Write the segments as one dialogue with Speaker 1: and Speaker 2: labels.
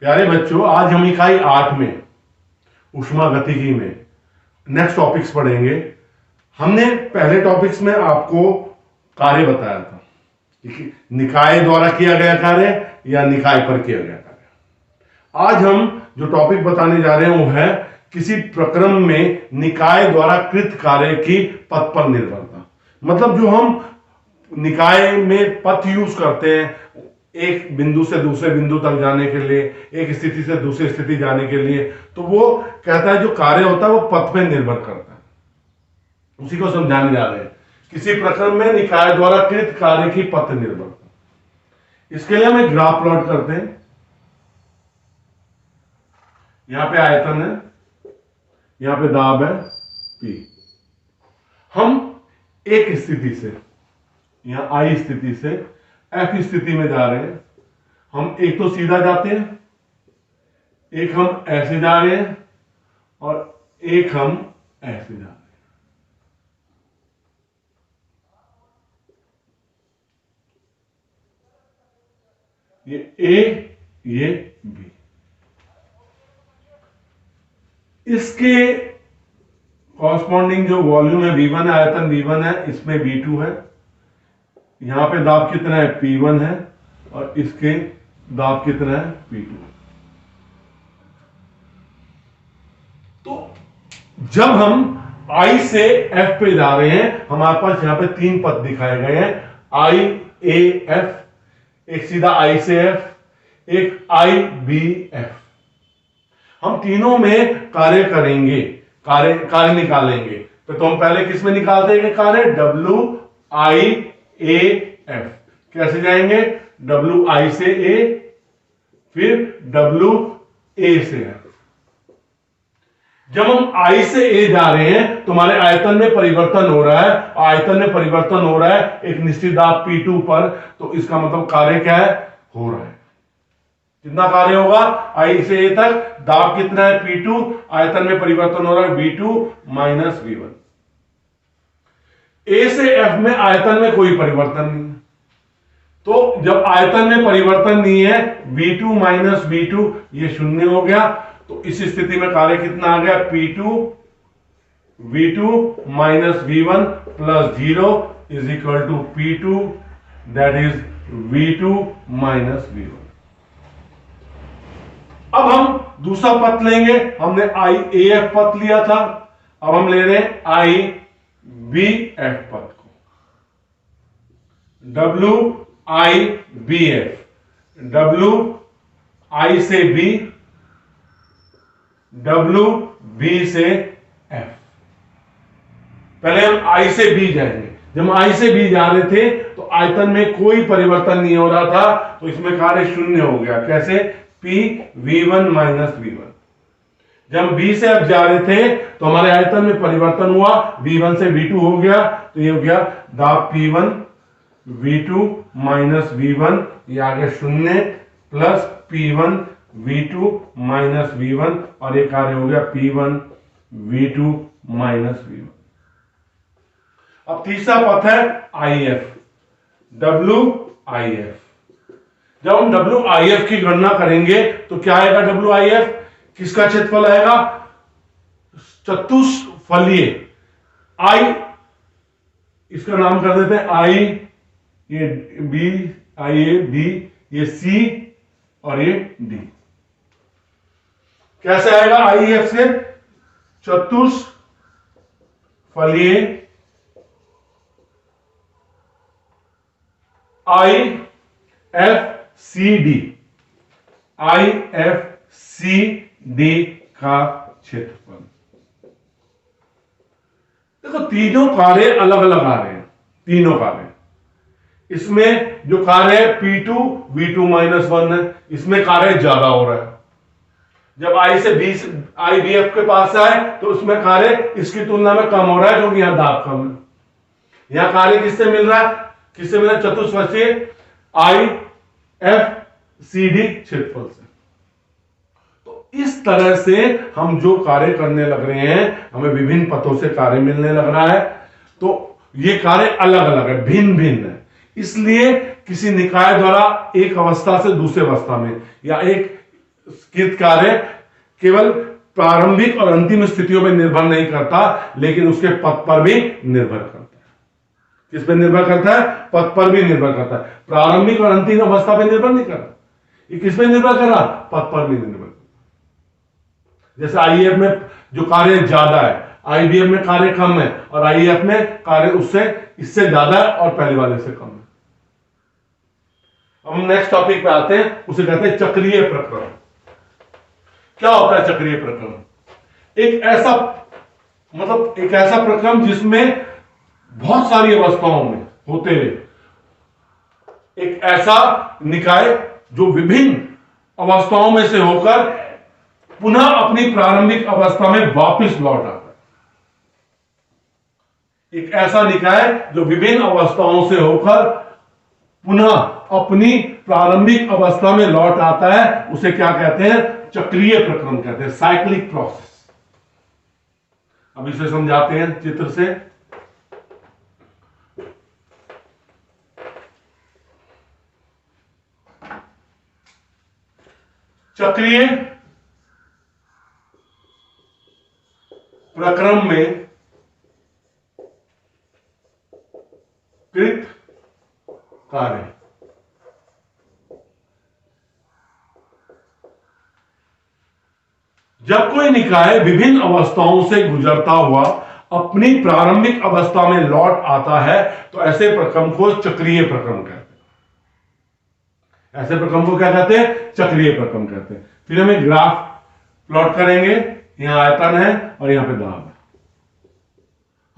Speaker 1: प्यारे बच्चों, आज हम इकाई 8 में ऊष्मागतिकी में नेक्स्ट टॉपिक्स पढ़ेंगे। हमने पहले टॉपिक्स में आपको कार्य बताया था कि निकाय द्वारा किया गया कार्य या निकाय पर किया गया कार्य। आज हम जो टॉपिक बताने जा रहे हैं वो है किसी प्रक्रम में निकाय द्वारा कृत कार्य की पथ पर निर्भरता। मतलब जो हम निकाय में पथ यूज करते हैं एक बिंदु से दूसरे बिंदु तक जाने के लिए, एक स्थिति से दूसरी स्थिति जाने के लिए, तो वो कहता है जो कार्य होता है वो पथ पे निर्भर करता है। उसी को समझाने जा रहे हैं, किसी प्रक्रम में निकाय द्वारा कृत कार्य की पथ निर्भरता। इसके लिए हम एक ग्राफ प्लॉट करते हैं। यहां पे आयतन है, यहां पे दाब है P। हम एक स्थिति से, यहां I स्थिति से F स्थिति में जा रहे हैं। हम एक तो सीधा जाते हैं, एक हम ऐसे जा रहे हैं और एक हम ऐसे जा रहे हैं। ये A, ये B। इसके कॉरस्पॉन्डिंग जो वॉल्यूम है V1 है, आयतन V1 है, इसमें V2 है। यहां पे दाब कितना है P1 है और इसके दाब कितना है P2। तो जब हम I से F पे जा रहे हैं, हमारे पास यहां पे 3 पथ दिखाए गए हैं, I A F, एक सीधा I से F, एक I B F। हम तीनों में कार्य करेंगे, कार्य निकालेंगे। तो हम पहले किस में निकालते हैं कार्य? W I A F। कैसे जाएंगे? W I से A, फिर W A से F। जब हम I से A जा रहे हैं तो हमारे आयतन में परिवर्तन हो रहा है, आयतन में परिवर्तन हो रहा है एक निश्चित दाब P2 पर। तो इसका मतलब कार्य क्या है? हो रहा है। कितना कार्य होगा? I से A तक दाब कितना है P2, आयतन में परिवर्तन हो रहा है V2 माइनस V1। A से F में आयतन में कोई परिवर्तन नहीं है, तो जब आयतन में परिवर्तन नहीं है V2 माइनस V2 ये शून्य हो गया। तो इस स्थिति में कार्य कितना आ गया? P2 V2 minus V1 plus 0 is equal to P2 that is V2 minus V1। अब हम दूसरा पथ लेंगे। हमने IAF पथ लिया था, अब हम ले रहे हैं IBF पथ को। WIBF, W I से B, W B से F। पहले हम I से B जाएंगे। जब हम I से B जा रहे थे तो आयतन में कोई परिवर्तन नहीं हो रहा था, तो इसमें कार्य शून्य हो गया। कैसे? P V1 minus V1। जब हम B से F जा रहे थे तो हमारे आयतन में परिवर्तन हुआ, V1 से V2 हो गया, तो ये हो गया दाब P1 V2 माइनस V1, ये आ गया शून्य, plus P1 V2 minus V1 और ये कार्य हो गया P1 V2 माइनस V1। अब तीसरा पथ है IF, WIF। जब हम WIF की गणना करेंगे तो क्या आएगा? WIF किसका क्षेत्रफल आएगा? चतुष्फलीय I, इसका नाम कर देते हैं I, ये B, IA B, ये C और ये D। कैसे आएगा IF से? चतुष्फलीय IFCD, IFCD का क्षेत्रफल। देखो तीनों कार्य अलग अलग आ रहे हैं, तीनों कार्य। इसमें जो कार्य है P2 V2 माइनस 1 है, इसमें कार्य ज्यादा हो रहा है। जब I से B IBF के पास आए तो उसमें कार्य इसकी तुलना में कम हो रहा है, क्योंकि यहां दाब कम है। यहां कार्य किससे मिल रहा है? किससे मिल रहा है? चतुष्फलकीय IFCD क्षेत्रफल से। तो इस तरह से हम जो कार्य करने लग रहे हैं, हमें विभिन्न पथों से कार्य मिलने लग रहा है। तो ये कार्य अलग अलग है, भिन्न भिन्न है। इसलिए किसी निकाय द्वारा एक अवस्था से दूसरे अवस्था में या एक कृत कार्य केवल प्रारंभिक और अंतिम स्थितियों में निर्भर नहीं करता, लेकिन उसके पद पर भी निर्भर करता है। किस पर निर्भर करता है? पद पर भी निर्भर करता है। प्रारंभिक और अंतिम अवस्था पर निर्भर नहीं करता। ये किस पे निर्भर कर रहा? पद पर भी निर्भर करता। जैसे आईएएफ में जो कार्य ज्यादा है, आईडीएफ में कार्य कम है, और आईएएफ में कार्य उससे इससे ज्यादा है और पहले वाले से कम है। अब हम नेक्स्ट टॉपिक पे आते हैं, उसे कहते हैं चक्रीय प्रक्रम। क्या होता है चक्रीय प्रक्रम? एक ऐसा प्रक्रम जिसमें बहुत सारी अवस्थाओं में होते हुए एक ऐसा निकाय जो विभिन्न अवस्थाओं में से होकर पुनः अपनी प्रारंभिक अवस्था में वापस लौट आता है। एक ऐसा निकाय जो विभिन्न अवस्थाओं से होकर पुनः अपनी प्रारंभिक अवस्था में लौट आता है, उसे क्या कहते हैं? चक्रीय प्रक्रम कहते हैं, साइक्लिक प्रोसेस। अब इसे समझाते हैं चित्र से। चक्रीय प्रक्रम में कृत कार्य जब कोई निकाय विभिन्न अवस्थाओं से गुजरता हुआ अपनी प्रारंभिक अवस्था में लौट आता है, तो ऐसे प्रक्रम को चक्रीय प्रक्रम कहते हैं। ऐसे प्रक्रम को क्या कहते हैं? चक्रीय प्रक्रम कहते हैं। फिर हम एक ग्राफ प्लॉट करेंगे। यहां आयतन है और यहां पे दाब है।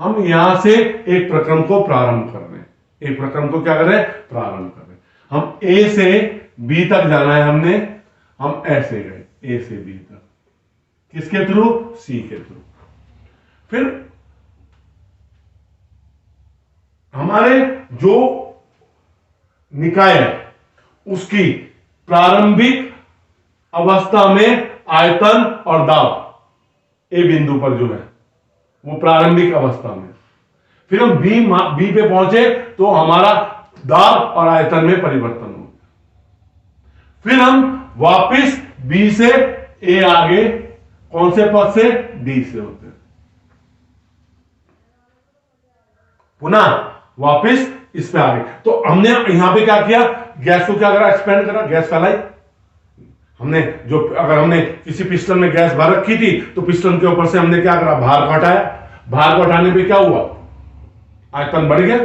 Speaker 1: हम यहां से एक प्रक्रम को प्रारंभ कर रहे हैं। एक प्रक्रम को क्या कर रहे हैं? प्रारंभ कर रहे हैं। हम ए से बी तक जाना है हमने, हम ऐसे गए ए से बी तक। किसके थ्रू? सी के थ्रू। फिर हमारे जो निकाय है उसकी प्रारंभिक अवस्था में आयतन और दाब ए बिंदु पर जो है वो प्रारंभिक अवस्था में। फिर हम बी पे पहुंचे तो हमारा दाब और आयतन में परिवर्तन हो गया। फिर हम वापस बी से ए आगे, कौन से पद से? डी से होते हैं। पुनः वापस इस पे आगे। तो हमने यहां पे क्या किया? गैस को क्या करा? एक्सपेंड करा, गैस फैलाई। हमने जो अगर हमने किसी पिस्टन में गैस भर रखी थी तो पिस्टन के ऊपर से हमने क्या करा? भार को हटाया। भार को हटाने पे क्या हुआ? आयतन बढ़ गया।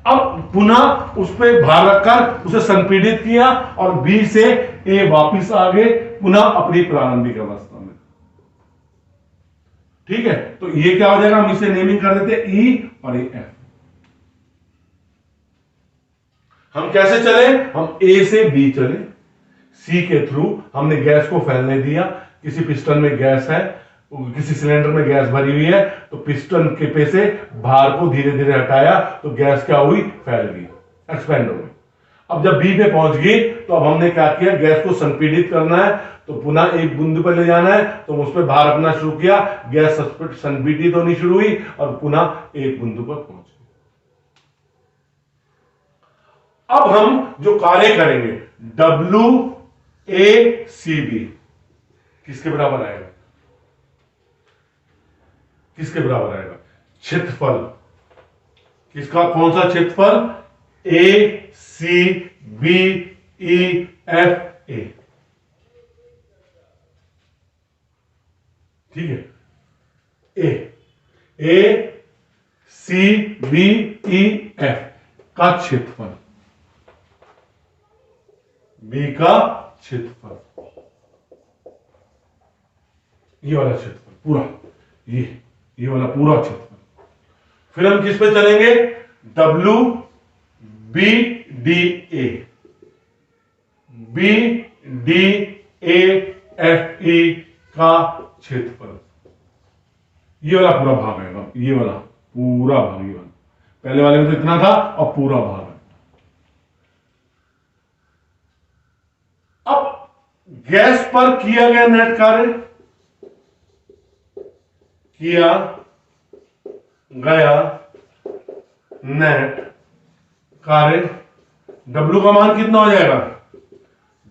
Speaker 1: अब पुनः उस पर भार रखकर उसे संपीड़ित किया और बी से ए वापिस आ गए, पुनः अपनी प्रारंभिक अवस्था में। ठीक है, तो ये क्या हो जाएगा? हम इसे नेमिंग कर देते ई और ए एफ। हम कैसे चले? हम ए से बी चले, सी के थ्रू हमने गैस को फैलने दिया। किसी पिस्टन में गैस है, किसी सिलेंडर में गैस भरी हुई है, तो पिस्टन के पे से भार को धीरे धीरे हटाया तो गैस क्या हुई? फैल गई, एक्सपेंड हो गई। अब जब बी पे पहुंच गई तो अब हमने क्या किया? गैस को संपीड़ित करना है तो पुनः एक बिंदु पर ले जाना है, तो उस पर भार रखना शुरू किया। गैस संपीड़ित होनी शुरू हुई और पुनः एक बिंदु पर पहुंच गई। अब हम जो कार्य करेंगे WACB किसके बराबर आएगा? किसके बराबर आएगा? क्षेत्रफल। किसका? कौन सा क्षेत्रफल? ACBEFA। ठीक है, ACBEF का क्षेत्रफल, बी का क्षेत्रफल, ये वाला क्षेत्रफल पूरा, ये वाला पूरा क्षेत्रफल। फिर हम किस पे चलेंगे? WBDA, BDAFE का क्षेत्रफल। ये वाला पूरा भाग आएगा, ये वाला पूरा भाग, ये वाला पहले वाले में तो इतना था और पूरा भाग है। अब गैस पर किया गया नेट कार्य, किया गया नेट कार्य, W का मान कितना हो जाएगा,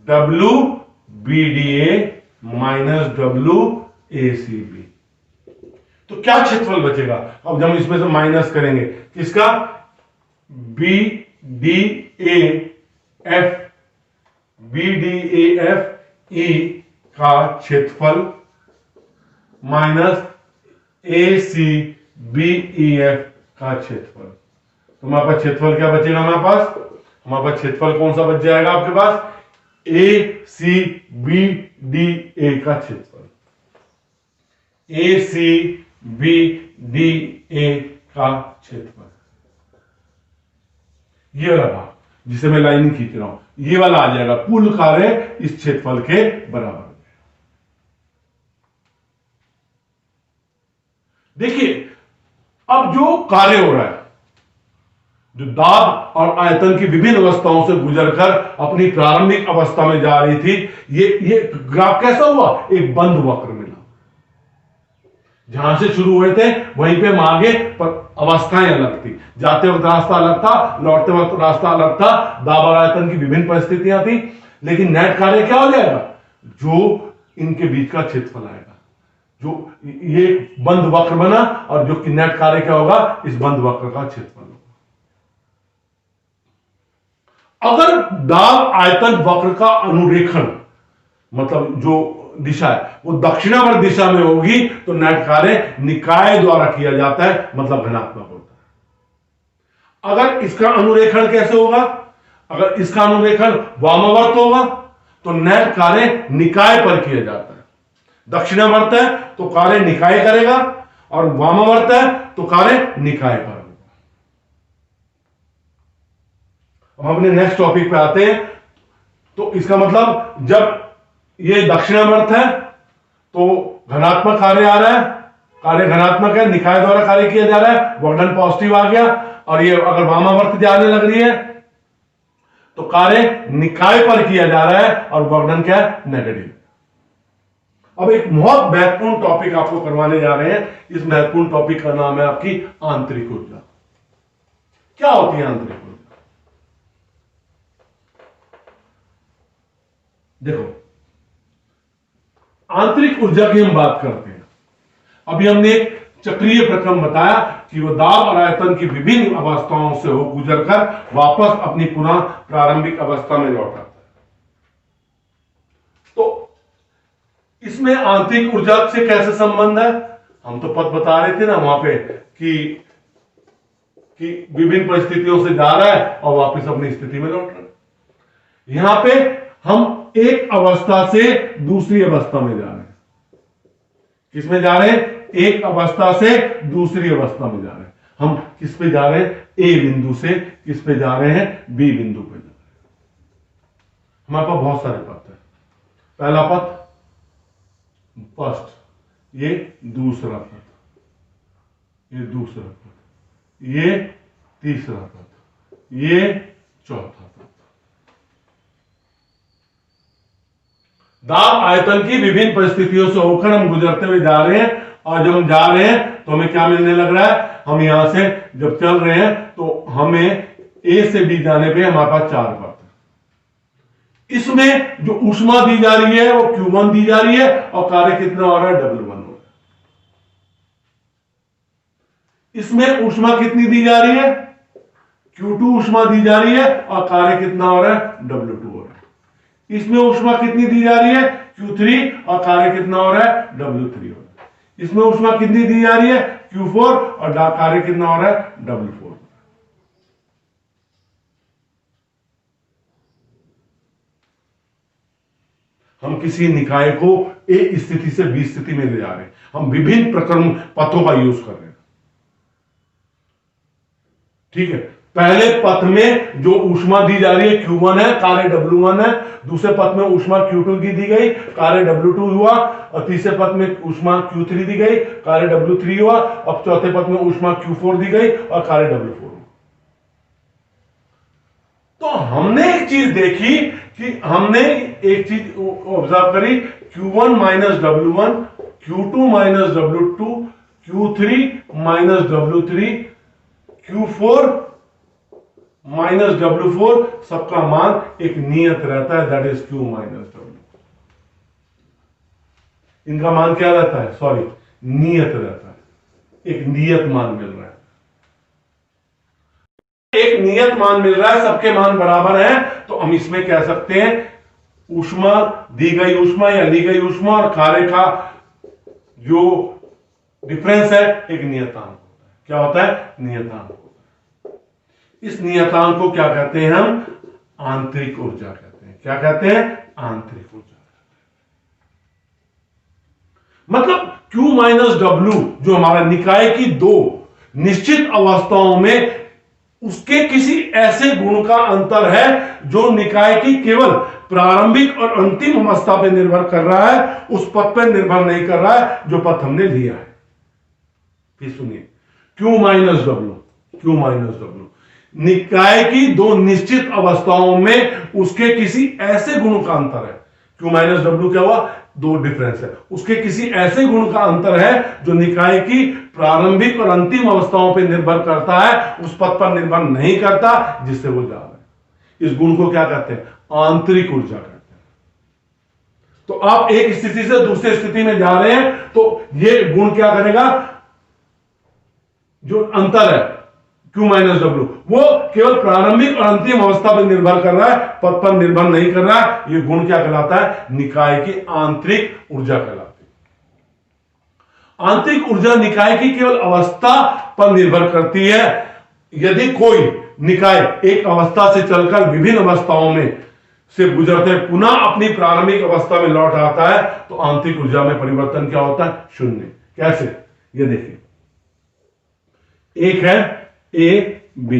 Speaker 1: W BDA minus W ACB। तो क्या क्षेत्रफल बचेगा, अब जब हम इसमें से माइनस करेंगे किसका, BDAF E का क्षेत्रफल माइनस ACBEF का क्षेत्रफल। तो हमारे पास क्षेत्रफल क्या बचेगा, हमारे पास क्षेत्रफल कौन सा बच जाएगा आपके पास, ACBDA का क्षेत्रफल, ACBDA का क्षेत्रफल, ये वाला भाग जिसे मैं लाइन खींच रहा हूं, ये वाला आ जाएगा, कुल कार्य इस क्षेत्रफल के बराबर। देखिए अब जो कार्य हो रहा है, जो दाब और आयतन की विभिन्न अवस्थाओं से गुजरकर अपनी प्रारंभिक अवस्था में जा रही थी, ये ग्राफ कैसा हुआ, एक बंद वक्र मिला, जहां से शुरू हुए थे वहीं पे हम आगे, पर अवस्थाएं अलग थी, जाते वक्त रास्ता अलग था, लौटते वक्त रास्ता अलग था, दाब और आयतन की विभिन्न परिस्थितियां थी, लेकिन नेट कार्य क्या हो जाएगा, जो इनके बीच का क्षेत्रफल आएगा, जो ये बंद वक्र बना, और जो कि नेट कार्य क्या होगा, इस बंद वक्र का क्षेत्रफल होगा। अगर दाब आयतन वक्र का अनुरेखण, मतलब जो दिशा है वो दक्षिणावर्त दिशा में होगी, तो नेट कार्य निकाय द्वारा किया जाता है, मतलब धनात्मक होता है। अगर इसका अनुरेखण कैसे होगा, अगर इसका अनुरेखण वामावर्त होगा तो नेट कार्य निकाय पर किया जाता है। दक्षिणावर्त है तो कार्य निकाय करेगा, और वामावर्त है तो कार्य निकाय पर होगा। हम अपने नेक्स्ट टॉपिक पे आते हैं। तो इसका मतलब जब ये दक्षिणावर्त है तो धनात्मक कार्य आ रहा है, कार्य धनात्मक है, निकाय द्वारा कार्य किया जा रहा है, वर्णन पॉजिटिव आ गया, और ये अगर वामावर्त जाने लग रही है तो कार्य निकाय पर किया जा रहा है, और वर्णन क्या है, नेगेटिव। अब एक बहुत महत्वपूर्ण टॉपिक आपको करवाने जा रहे हैं। इस महत्वपूर्ण टॉपिक का नाम है आपकी आंतरिक ऊर्जा। क्या होती है आंतरिक ऊर्जा? देखो, आंतरिक ऊर्जा की हम बात करते हैं। अभी हमने एक चक्रीय प्रक्रम बताया कि वो दाब और आयतन की विभिन्न अवस्थाओं से हो गुजरकर वापस अपनी पुनः प्रारंभिक अवस्था में लौट आता है। तो इसमें आंतरिक ऊर्जा से कैसे संबंध है? हम तो पद बता रहे थे ना वहां पे कि विभिन्न परिस्थितियों से जा रहा है और वापस अपनी स्थिति में लौट रहा है। यहां पे हम एक अवस्था से दूसरी अवस्था में जा रहे हैं। किसमें जा रहे हैं? एक अवस्था से दूसरी अवस्था में जा रहे हैं। हम किस पे जा रहे हैं? ए बिंदु से किस पे जा रहे हैं? बी बिंदु पे जा रहे हैं। हमारे पास बहुत सारे पथ हैं। पहला पथ फर्स्ट, ये दूसरा पथ, ये दूसरा पथ, ये तीसरा पथ, ये चौथा पथ। दाब आयतन की विभिन्न परिस्थितियों से होकर हम गुजरते हुए जा रहे हैं, और जब हम जा रहे हैं तो हमें क्या मिलने लग रहा है? हम यहां से जब चल रहे हैं तो हमें ए से बी जाने पे हमारे पास 4 पथ है। इसमें जो ऊष्मा दी जा रही है वो Q1 दी जा रही है, और कार्य कितना हो रहा है? W1 हो रहा है। इसमें ऊष्मा कितनी दी जा रही है? Q2 ऊष्मा दी जा रही है, और कार्य कितना हो रहा है? W2 हो रहा है। इसमें ऊष्मा कितनी दी जा रही है? Q3, और कार्य कितना हो रहा है? W3 हो रहा है। इसमें ऊष्मा कितनी दी जा रही है? Q4, और कार्य कितना हो रहा है? W4। हम किसी निकाय को ए स्थिति से बी स्थिति में ले जा रहे हैं। हम विभिन्न प्रक्रम पथों का यूज कर रहे हैं। ठीक है, पहले पथ में जो ऊष्मा दी जा रही है Q1 है, कार्य W1 है। दूसरे पथ में ऊष्मा Q2 की दी गई, कार्य W2 हुआ। और तीसरे पथ में ऊष्मा Q3 दी गई, कार्य W3 हुआ। अब चौथे पथ में ऊष्मा Q4 दी गई और कार्य W4 हुआ। तो हमने एक चीज देखी कि हमने एक चीज ऑब्जर्व करी, Q1 minus W1, Q2 minus W2, Q3 minus W3, Q4 minus W4, सबका मान एक नियत रहता है, that is Q minus W। इनका मान क्या रहता है? सॉरी, नियत रहता है, एक नियत मान मिल रहा है, एक नियत मान मिल रहा है, सबके मान बराबर हैं, तो हम इसमें कह सकते हैं ऊष्मा, दी गई ऊष्मा या ली गई ऊष्मा और कार्य का जो डिफरेंस है एक नियतांक होता है। क्या होता है? नियतांक होता है। इस नियतांक को क्या कहते हैं? हम आंतरिक ऊर्जा कहते हैं। क्या कहते हैं? आंतरिक ऊर्जा। मतलब Q माइनस W जो हमारा निकाय की दो निश्चित अवस्थाओं में उसके किसी ऐसे गुण का अंतर है जो निकाय की केवल प्रारंभिक और अंतिम अवस्था पर निर्भर कर रहा है, उस पद पर निर्भर नहीं कर रहा है जो पद हमने लिया है। फिर सुनिए, Q माइनस W निकाय की दो निश्चित अवस्थाओं में उसके किसी ऐसे गुण का अंतर है। Q माइनस W क्या हुआ? दो डिफरेंस है, उसके किसी ऐसे गुण का अंतर है जो निकाय की प्रारंभिक और अंतिम अवस्थाओं पर निर्भर करता है, उस पद पर निर्भर नहीं करता जिससे वो जा रहा है। इस गुण को क्या कहते हैं? आंतरिक ऊर्जा कहते हैं। तो आप एक स्थिति से दूसरी स्थिति में जा रहे हैं तो ये गुण क्या करेगा? जो अंतर है Q माइनस W वो केवल प्रारंभिक और अंतिम अवस्था पर निर्भर कर रहा है, पद पर निर्भर नहीं कर रहा है। ये गुण क्या कहलाता है? निकाय की आंतरिक ऊर्जा कहलाती है। आंतरिक ऊर्जा निकाय की केवल अवस्था पर निर्भर करती है। यदि कोई निकाय एक अवस्था से चलकर विभिन्न अवस्थाओं में से गुजरते पुनः अपनी प्रारंभिक अवस्था में लौट आता है तो आंतरिक ऊर्जा में परिवर्तन क्या होता है? शून्य। कैसे? ये देखिए, एक है A B,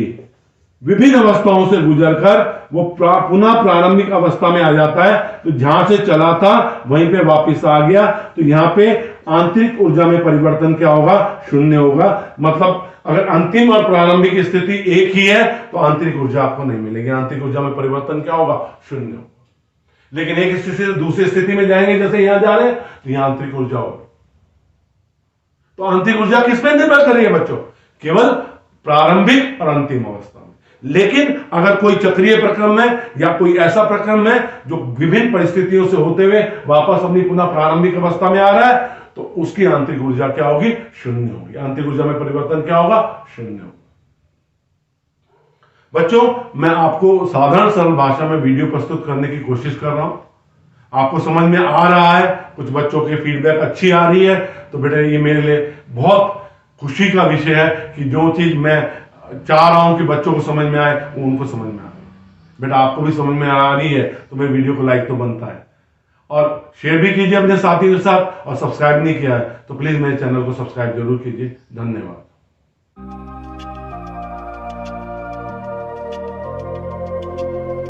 Speaker 1: विभिन्न अवस्थाओं से गुजरकर वो पुनः प्रारंभिक अवस्था में आ जाता है, तो जहां से चला था वहीं पे वापस आ गया, तो यहां पे आंतरिक ऊर्जा में परिवर्तन क्या होगा? शून्य होगा। मतलब अगर अंतिम और प्रारंभिक स्थिति एक ही है तो आंतरिक ऊर्जा आपको नहीं मिलेगी, आंतरिक ऊर्जा में परिवर्तन क्या होगा? शून्य होगा। लेकिन एक स्थिति से दूसरी स्थिति में जाएंगे, जैसे यहां जा रहे हैं, तो यहां आंतरिक ऊर्जा होगी। तो आंतरिक ऊर्जा किस पर निर्भर कर रही है बच्चों? केवल प्रारंभिक और अंतिम अवस्था में। लेकिन अगर कोई चक्रीय प्रक्रम है या कोई ऐसा प्रक्रम है जो विभिन्न परिस्थितियों से होते हुए वापस अपनी पुनः प्रारंभिक अवस्था में आ रहा है, तो उसकी आंतरिक ऊर्जा क्या होगी? शून्य होगी। आंतरिक ऊर्जा में परिवर्तन क्या होगा? शून्य होगा। बच्चों, मैं आपको साधारण सरल भाषा में वीडियो प्रस्तुत करने की कोशिश कर रहा हूं, आपको समझ में आ रहा है, कुछ बच्चों की फीडबैक अच्छी आ रही है, तो बेटा ये मेरे लिए बहुत खुशी का विषय है कि जो चीज मैं चाह रहा हूं कि बच्चों को समझ में आए वो उनको समझ में आ रही है। बेटा आपको भी समझ में आ रही है तो मेरे वीडियो को लाइक तो बनता है, और शेयर भी कीजिए अपने साथियों के साथ, और सब्सक्राइब नहीं किया है तो प्लीज मेरे चैनल को सब्सक्राइब जरूर कीजिए। धन्यवाद।